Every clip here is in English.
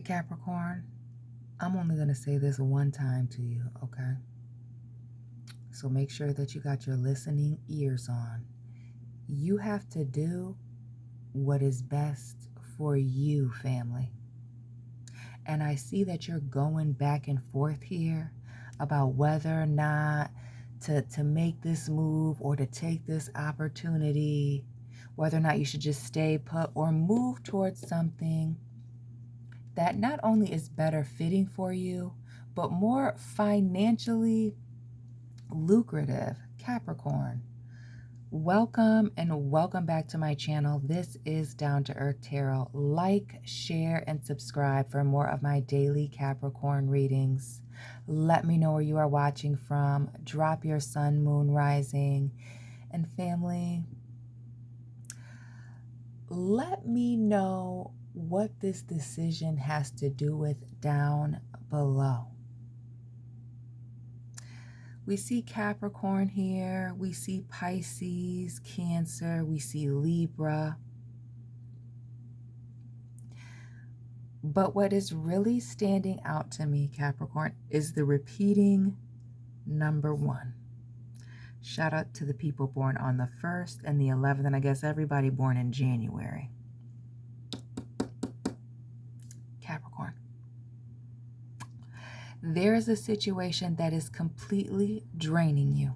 Capricorn, I'm only going to say this one time to you, okay? So make sure that you got your listening ears on. You have to do what is best for you, family. And I see that you're going back and forth here about whether or not to make this move or to take this opportunity, whether or not you should just stay put or move towards something that not only is better fitting for you, but more financially lucrative. Capricorn, welcome and welcome back to my channel. This is Down to Earth Tarot. Like, share, and subscribe for more of my daily Capricorn readings. Let me know where you are watching from. Drop your sun, moon, rising. And family, let me know what this decision has to do with down below. We see Capricorn here, we see Pisces, Cancer, we see Libra. But what is really standing out to me, Capricorn, is the repeating number 1. Shout out to the people born on the 1st and the 11th, and I guess everybody born in January. Capricorn. There is a situation that is completely draining you.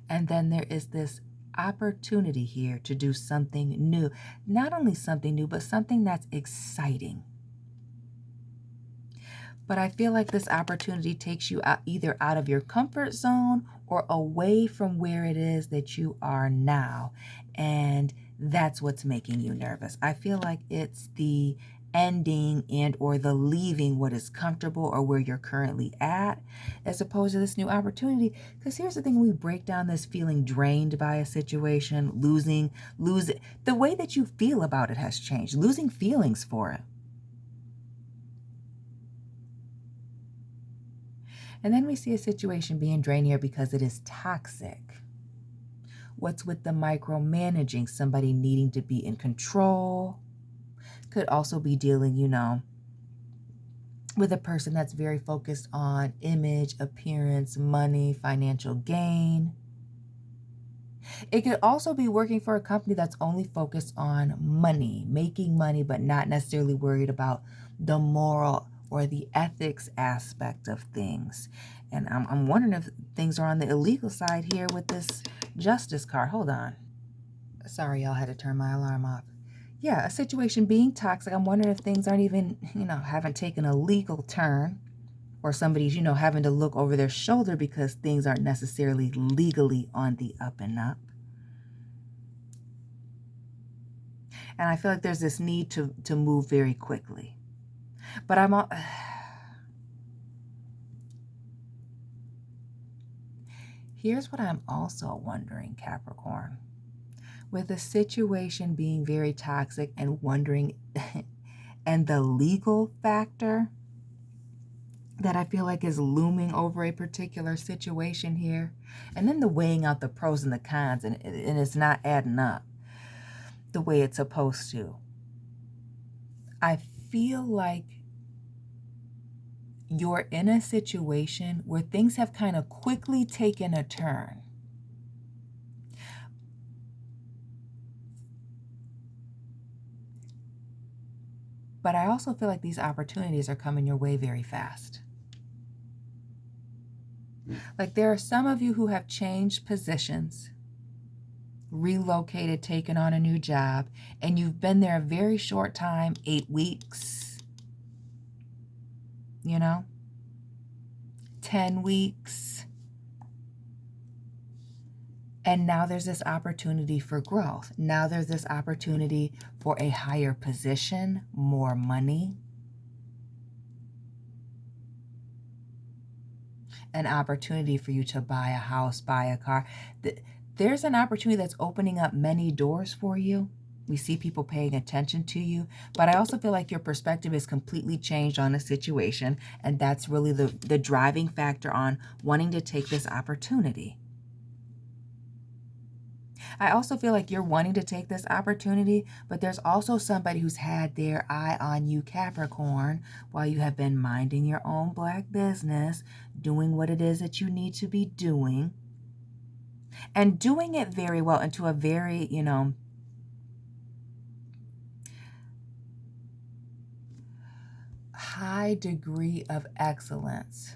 And then there is this opportunity here to do something new. Not only something new, but something that's exciting. But I feel like this opportunity takes you out, either out of your comfort zone or away from where it is that you are now. And that's what's making you nervous. I feel like it's the ending and or the leaving what is comfortable or where you're currently at, as opposed to this new opportunity. Because here's the thing, we break down this feeling drained by a situation, losing, the way that you feel about it has changed, losing feelings for it. And then we see a situation being drained here because it is toxic. What's with the micromanaging, somebody needing to be in control? Could also be dealing, with a person that's very focused on image, appearance, money, financial gain. It could also be working for a company that's only focused on money, making money, but not necessarily worried about the moral or the ethics aspect of things. And I'm wondering if things are on the illegal side here with this justice card. Hold on. Sorry, y'all, had to turn my alarm off. Yeah, a situation being toxic. I'm wondering if things aren't even, haven't taken a legal turn, or somebody's, having to look over their shoulder because things aren't necessarily legally on the up and up. And I feel like there's this need to move very quickly. But here's what I'm also wondering, Capricorn. With the situation being very toxic and wondering, and the legal factor that I feel like is looming over a particular situation here, and then the weighing out the pros and the cons, and it's not adding up the way it's supposed to. I feel like you're in a situation where things have kind of quickly taken a turn. But I also feel like these opportunities are coming your way very fast. Like there are some of you who have changed positions, relocated, taken on a new job, and you've been there a very short time, 8 weeks, 10 weeks. And now there's this opportunity for growth. Now there's this opportunity for a higher position, more money, an opportunity for you to buy a house, buy a car. There's an opportunity that's opening up many doors for you. We see people paying attention to you, but I also feel like your perspective is completely changed on a situation, and that's really the driving factor on wanting to take this opportunity. I also feel like you're wanting to take this opportunity, but there's also somebody who's had their eye on you, Capricorn, while you have been minding your own black business, doing what it is that you need to be doing, and doing it very well into a very, high degree of excellence.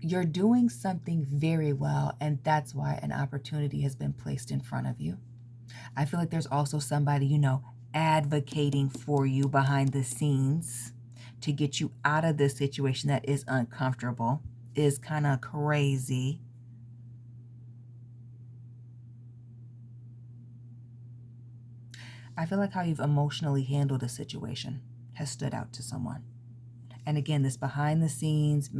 You're doing something very well, and that's why an opportunity has been placed in front of you. I feel like there's also somebody, advocating for you behind the scenes to get you out of this situation that is uncomfortable, is kind of crazy. I feel like how you've emotionally handled a situation has stood out to someone. And again, this behind the scenes,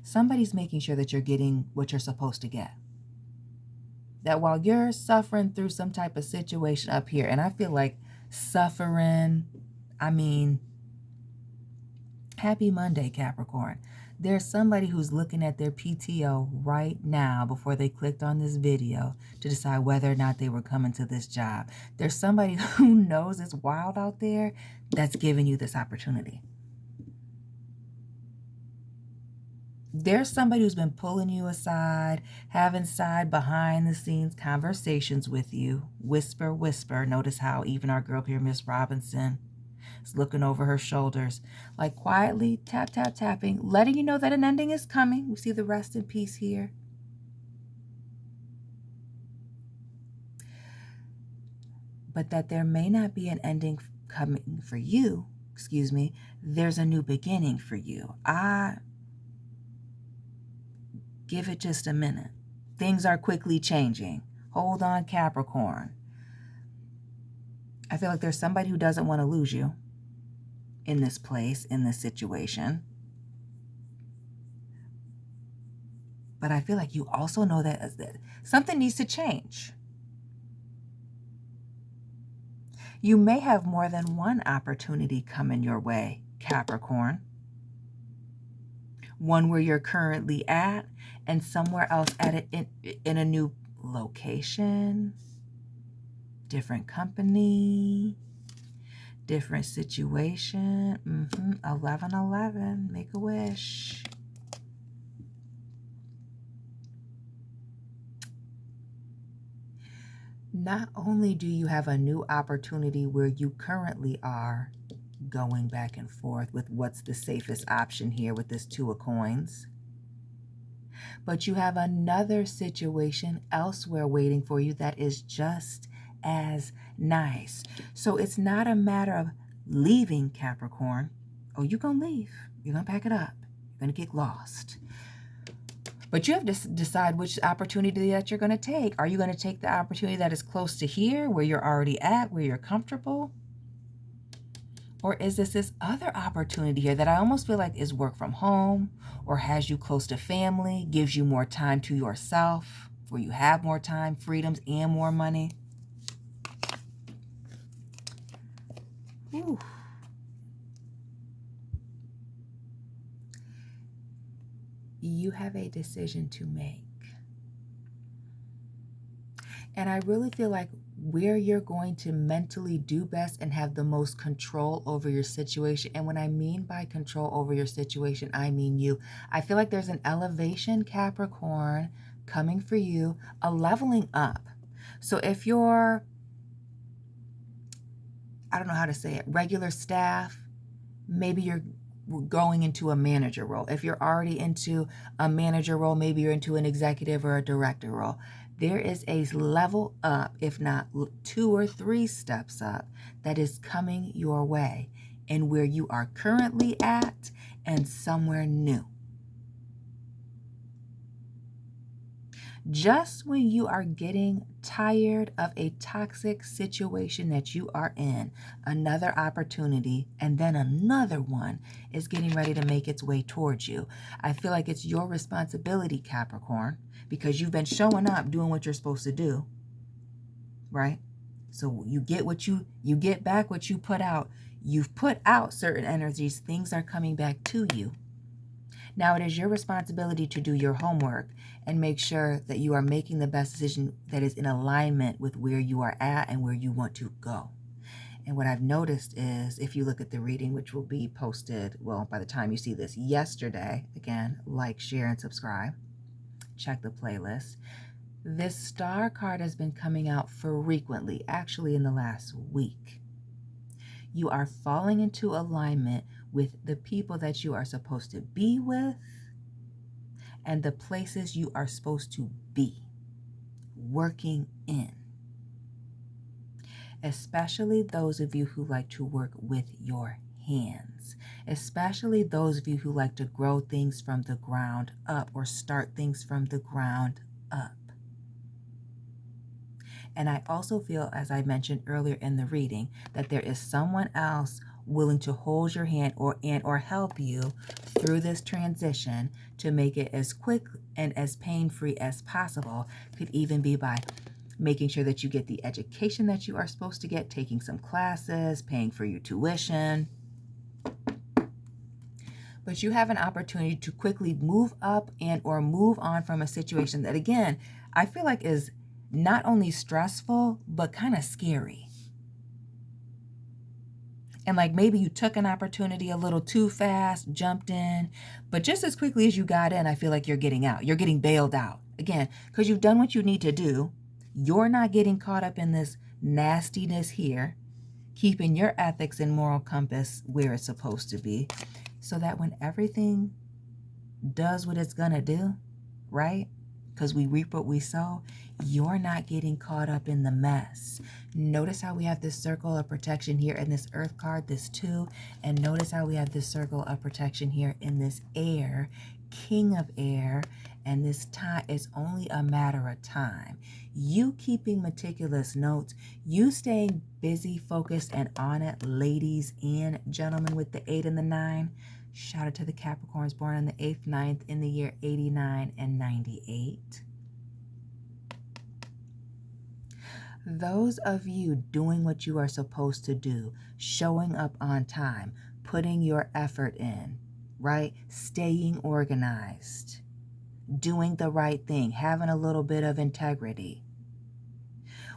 somebody's making sure that you're getting what you're supposed to get. That while you're suffering through some type of situation up here, and I feel like suffering, happy Monday, Capricorn. There's somebody who's looking at their PTO right now before they clicked on this video to decide whether or not they were coming to this job. There's somebody who knows it's wild out there that's giving you this opportunity. There's somebody who's been pulling you aside, having side behind the scenes conversations with you. Whisper, whisper. Notice how even our girl here, Miss Robinson, is looking over her shoulders, like quietly tap, tap, tapping, letting you know that an ending is coming. We see the rest in peace here. But that there may not be an ending coming for you. There's a new beginning for you. Give it just a minute. Things are quickly changing. Hold on, Capricorn. I feel like there's somebody who doesn't want to lose you in this place, in this situation. But I feel like you also know that something needs to change. You may have more than one opportunity coming your way, Capricorn. One where you're currently at, and somewhere else in a new location, different company, different situation. 1111, make a wish. Not only do you have a new opportunity where you currently are going back and forth with what's the safest option here with this Two of Coins, but you have another situation elsewhere waiting for you that is just as nice. So it's not a matter of leaving, Capricorn. Oh, you're going to leave. You're going to pack it up. You're going to get lost. But you have to decide which opportunity that you're going to take. Are you going to take the opportunity that is close to here, where you're already at, where you're comfortable? Or is this other opportunity here that I almost feel like is work from home, or has you close to family, gives you more time to yourself, where you have more time, freedoms, and more money? Ooh. You have a decision to make. And I really feel like where you're going to mentally do best and have the most control over your situation. And when I mean by control over your situation, I mean you. I feel like there's an elevation, Capricorn, coming for you, a leveling up. So if you're, I don't know how to say it, regular staff, maybe you're going into a manager role. If you're already into a manager role, maybe you're into an executive or a director role. There is a level up, if not 2 or 3 steps up, that is coming your way, and where you are currently at and somewhere new. Just when you are getting tired of a toxic situation that you are in, another opportunity and then another one is getting ready to make its way towards you. I feel like it's your responsibility, Capricorn, because you've been showing up, doing what you're supposed to do, right? So you get back what you put out. You've put out certain energies. Things are coming back to you. Now it is your responsibility to do your homework and make sure that you are making the best decision that is in alignment with where you are at and where you want to go. And what I've noticed is, if you look at the reading, which will be posted, well, by the time you see this yesterday, again, like, share, and subscribe, check the playlist. This star card has been coming out frequently, actually in the last week. You are falling into alignment with the people that you are supposed to be with and the places you are supposed to be working in. Especially those of you who like to work with your hands. Especially those of you who like to grow things from the ground up or start things from the ground up. And I also feel, as I mentioned earlier in the reading, that there is someone else willing to hold your hand or help you through this transition to make it as quick and as pain-free as possible. Could even be by making sure that you get the education that you are supposed to get, taking some classes, paying for your tuition. But you have an opportunity to quickly move up or move on from a situation that, again, I feel like is not only stressful, but kind of scary. And like maybe you took an opportunity a little too fast, jumped in, but just as quickly as you got in, I feel like you're getting out. You're getting bailed out. Again, because you've done what you need to do. You're not getting caught up in this nastiness here, keeping your ethics and moral compass where it's supposed to be, so that when everything does what it's going to do, right? Because we reap what we sow, you're not getting caught up in the mess. Notice how we have this circle of protection here in this earth card, this 2, and notice how we have this circle of protection here in this air, king of air, and this time is only a matter of time. You keeping meticulous notes, you staying busy, focused, and on it, ladies and gentlemen with the 8 and the 9. Shout out to the Capricorns born on the 8th, 9th in the year 89 and 98. Those of you doing what you are supposed to do, showing up on time, putting your effort in, right? Staying organized, doing the right thing, having a little bit of integrity.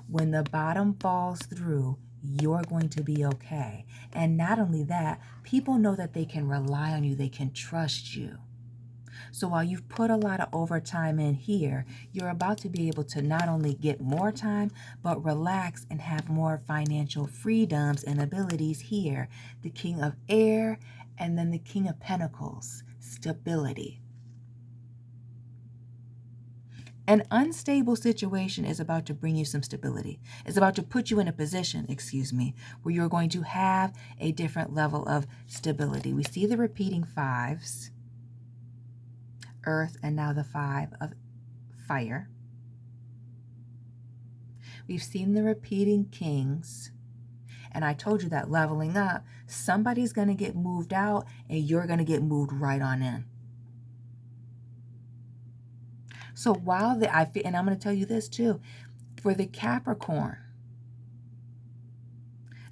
When the bottom falls through, you're going to be okay. And not only that, people know that they can rely on you, they can trust you. So while you've put a lot of overtime in here, you're about to be able to not only get more time, but relax and have more financial freedoms and abilities here. The King of Air and then the King of Pentacles, stability. An unstable situation is about to bring you some stability. It's about to put you in a position, where you're going to have a different level of stability. We see the repeating 5s, earth, and now the 5 of fire. We've seen the repeating kings. And I told you that leveling up, somebody's going to get moved out and you're going to get moved right on in. So while and I'm going to tell you this too, for the Capricorn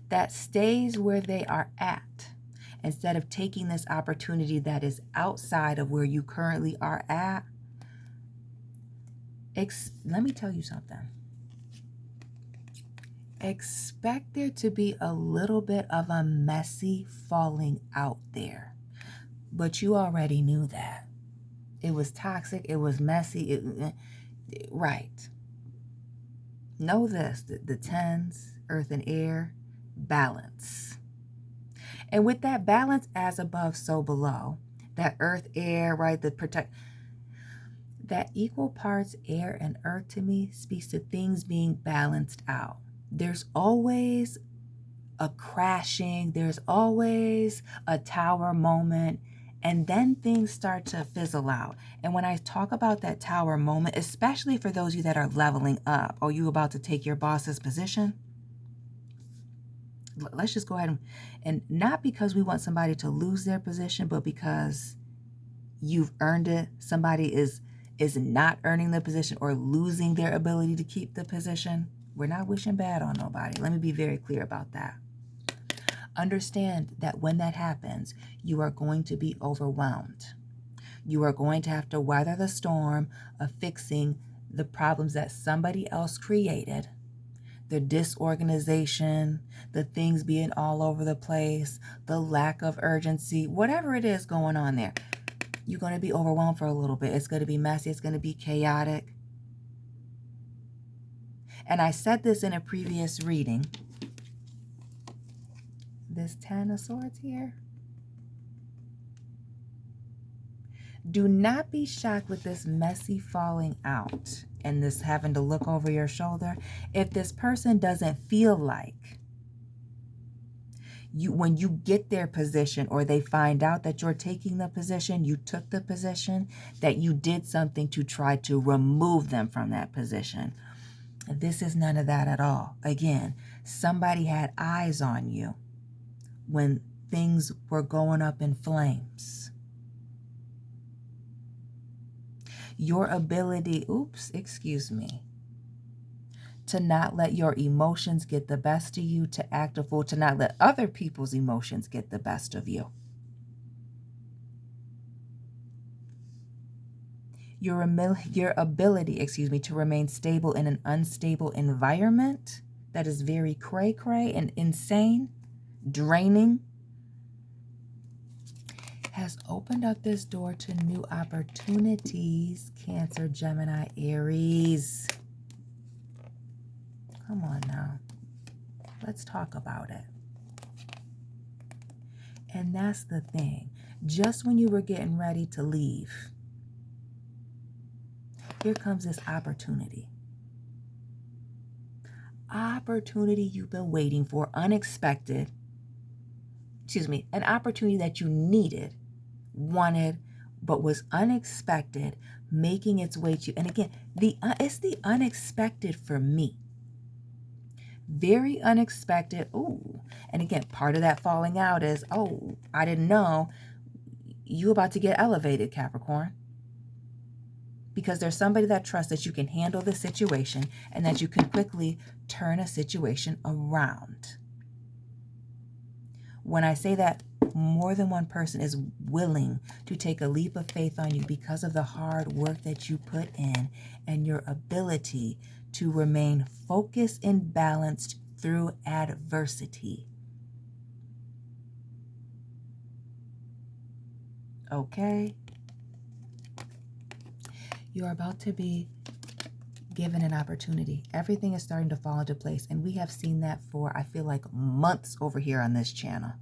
that stays where they are at, instead of taking this opportunity that is outside of where you currently are at, let me tell you something. Expect there to be a little bit of a messy falling out there. But you already knew that. It was toxic. It was messy. Right. Know this, the 10s, earth and air, balance. And with that balance, as above, so below, that earth, air, right, that equal parts air and earth to me speaks to things being balanced out. There's always a crashing. There's always a tower moment. And then things start to fizzle out. And when I talk about that tower moment, especially for those of you that are leveling up, or you about to take your boss's position, let's just go ahead and not because we want somebody to lose their position, but because you've earned it. Somebody is not earning the position or losing their ability to keep the position. We're not wishing bad on nobody. Let me be very clear about that. Understand that when that happens, you are going to be overwhelmed. You are going to have to weather the storm of fixing the problems that somebody else created, the disorganization, the things being all over the place, the lack of urgency, whatever it is going on there. You're going to be overwhelmed for a little bit. It's going to be messy. It's going to be chaotic. And I said this in a previous reading. This 10 of Swords here. Do not be shocked with this messy falling out and this having to look over your shoulder if this person doesn't feel like when you get their position, or they find out that you're taking the position, you took the position, that you did something to try to remove them from that position. This is none of that at all. Again, somebody had eyes on you when things were going up in flames. Your ability, to not let your emotions get the best of you, to act a fool, to not let other people's emotions get the best of you. Your ability, to remain stable in an unstable environment that is very cray-cray and insane, draining, has opened up this door to new opportunities. Cancer, Gemini, Aries. Come on now. Let's talk about it. And that's the thing. Just when you were getting ready to leave, here comes this opportunity. Opportunity you've been waiting for, unexpected. An opportunity that you needed, wanted, but was unexpected, making its way to you. And again, it's the unexpected for me. Very unexpected. Ooh. And again, part of that falling out is, oh, I didn't know you about to get elevated, Capricorn. Because there's somebody that trusts that you can handle the situation and that you can quickly turn a situation around. When I say that, more than one person is willing to take a leap of faith on you because of the hard work that you put in and your ability to remain focused and balanced through adversity. Okay? You're about to be given an opportunity. Everything is starting to fall into place. And we have seen that for, I feel like, months over here on this channel,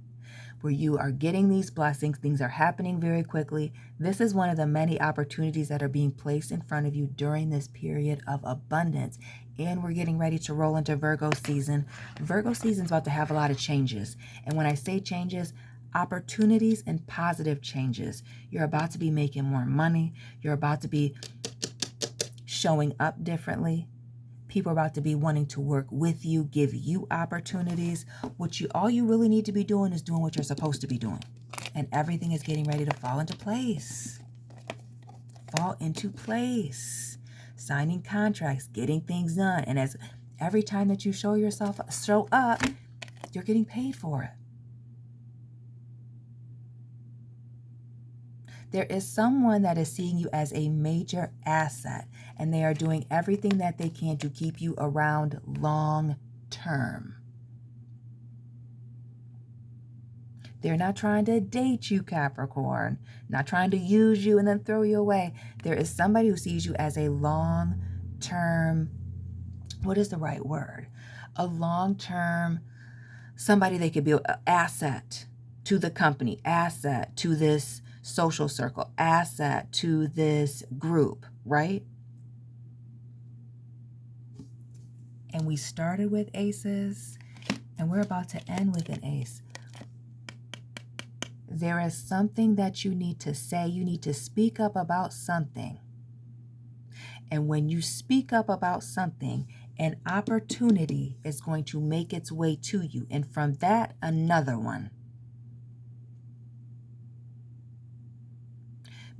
where you are getting these blessings. Things are happening very quickly. This is one of the many opportunities that are being placed in front of you during this period of abundance. And we're getting ready to roll into Virgo season. Virgo season is about to have a lot of changes. And when I say changes, opportunities and positive changes. You're about to be making more money. You're about to be showing up differently. People are about to be wanting to work with you, give you opportunities. All you really need to be doing is doing what you're supposed to be doing. And everything is getting ready to fall into place. Fall into place. Signing contracts, getting things done. And as every time that you show up, you're getting paid for it. There is someone that is seeing you as a major asset, and they are doing everything that they can to keep you around long term. They're not trying to date you, Capricorn, not trying to use you and then throw you away. There is somebody who sees you as a long-term, what is the right word? A long-term, somebody they could be an asset to the company, asset to this social circle, asset to this group, right? And we started with aces, and we're about to end with an ace. There is something that you need to say. You need to speak up about something. And when you speak up about something, an opportunity is going to make its way to you. And from that, another one.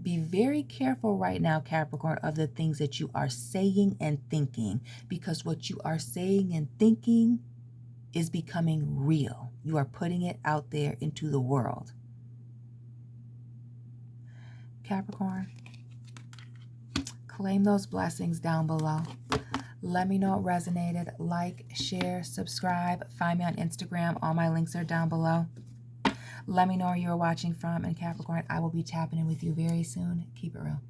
Be very careful right now, Capricorn, of the things that you are saying and thinking, because what you are saying and thinking is becoming real. You are putting it out there into the world. Capricorn. Claim those blessings down below. Let me know it resonated. Like, share, subscribe. Find me on Instagram. All my links are down below. Let me know where you're watching from. And Capricorn, I will be tapping in with you very soon. Keep it real.